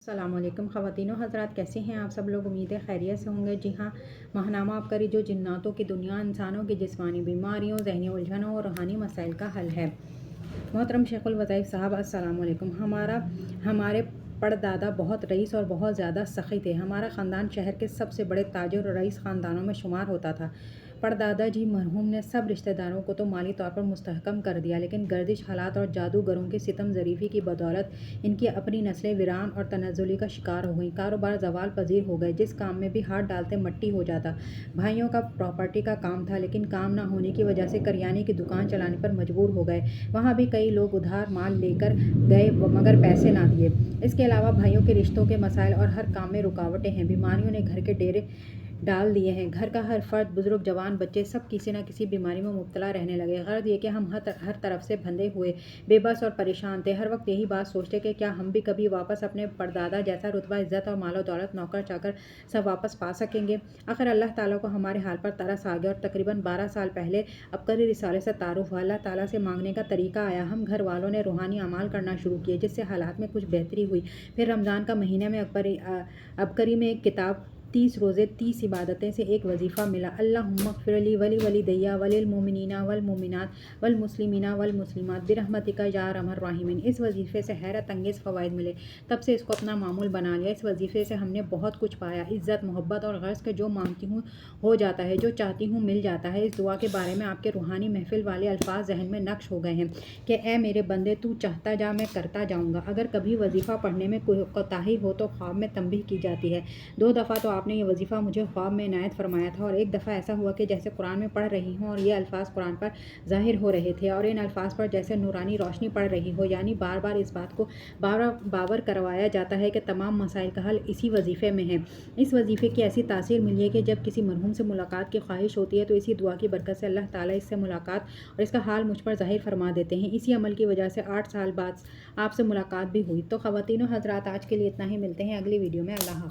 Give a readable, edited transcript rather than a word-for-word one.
السلام علیکم خواتین و حضرات، کیسے ہیں آپ سب لوگ؟ امید ہے خیریت سے ہوں گے۔ جی ہاں، ماہنامہ آبکری جو جناتوں کی دنیا، انسانوں کی جسمانی بیماریوں، ذہنی الجھنوں اور روحانی مسائل کا حل ہے۔ محترم شیخ الوظائف صاحب، السلام علیکم۔ ہمارے پردادا بہت رئیس اور بہت زیادہ سخی تھے۔ ہمارا خاندان شہر کے سب سے بڑے تاجر اور رئیس خاندانوں میں شمار ہوتا تھا۔ پردادا جی مرحوم نے سب رشتہ داروں کو تو مالی طور پر مستحکم کر دیا، لیکن گردش حالات اور جادوگروں کی ستم ظریفی کی بدولت ان کی اپنی نسلیں ویران اور تنزلی کا شکار ہو گئیں۔ کاروبار زوال پذیر ہو گئے، جس کام میں بھی ہاتھ ڈالتے مٹی ہو جاتا۔ بھائیوں کا پراپرٹی کا کام تھا، لیکن کام نہ ہونے کی وجہ سے کریانے کی دکان چلانے پر مجبور ہو گئے۔ وہاں بھی کئی لوگ ادھار مال لے کر گئے مگر پیسے نہ دیے۔ اس کے علاوہ بھائیوں کے رشتوں کے مسائل اور ہر کام میں رکاوٹیں ہیں۔ بیماریوں نے گھر کے ڈیرے ڈال دیے ہیں۔ گھر کا ہر فرد، بزرگ جوان، بچے سب کسی نہ کسی بیماری میں مبتلا رہنے لگے۔ غرض یہ کہ ہم ہر طرف سے بندھے ہوئے، بے بس اور پریشان تھے۔ ہر وقت یہی بات سوچتے کہ کیا ہم بھی کبھی واپس اپنے پردادا جیسا رتبہ، عزت اور مال و دولت، نوکر چاکر سب واپس پا سکیں گے؟ آخر اللہ تعالیٰ کو ہمارے حال پر ترس آ گیا اور تقریباً 12 سال پہلے عبقری رسالے سے تعارف ہوا۔ اللہ تعالیٰ سے مانگنے کا طریقہ آیا۔ ہم گھر والوں نے روحانی اعمال کرنا شروع کیے، جس سے حالات میں کچھ بہتری ہوئی۔ پھر رمضان کا مہینہ میں عبقری میں ایک کتاب، 30 روزے 30 عبادتیں سے ایک وظیفہ ملا: اللہم اغفر لی ولوالدی وللمؤمنین والمؤمنات والمسلمین والمسلمات برحمتک یا ارحم الراحمین۔ اس وظیفے سے حیرت انگیز فوائد ملے۔ تب سے اس کو اپنا معمول بنا لیا۔ اس وظیفے سے ہم نے بہت کچھ پایا: عزت، محبت اور غرض کہ جو مانگتی ہوں ہو جاتا ہے، جو چاہتی ہوں مل جاتا ہے۔ اس دعا کے بارے میں آپ کے روحانی محفل والے الفاظ ذہن میں نقش ہو گئے ہیں کہ اے میرے بندے، تو چاہتا جا، میں کرتا جاؤں گا۔ اگر کبھی وظیفہ پڑھنے میں کوئی کوتاہی ہو تو خواب میں تنبیہ کی جاتی ہے۔ 2 دفعہ تو آپ نے یہ وظیفہ مجھے خواب میں عنایت فرمایا تھا، اور ایک دفعہ ایسا ہوا کہ جیسے قرآن میں پڑھ رہی ہوں اور یہ الفاظ قرآن پر ظاہر ہو رہے تھے، اور ان الفاظ پر جیسے نورانی روشنی پڑ رہی ہو۔ یعنی بار بار اس بات کو باور کروایا جاتا ہے کہ تمام مسائل کا حل اسی وظیفے میں ہے۔ اس وظیفے کی ایسی تاثیر ملی ہے کہ جب کسی مرحوم سے ملاقات کی خواہش ہوتی ہے تو اسی دعا کی برکت سے اللہ تعالیٰ اس سے ملاقات اور اس کا حال مجھ پر ظاہر فرما دیتے ہیں۔ اسی عمل کی وجہ سے 8 سال بعد آپ سے ملاقات بھی ہوئی۔ تو خواتین و حضرات، آج کے لیے اتنا ہی۔ ملتے ہیں اگلی ویڈیو میں۔ اللہ حافظ۔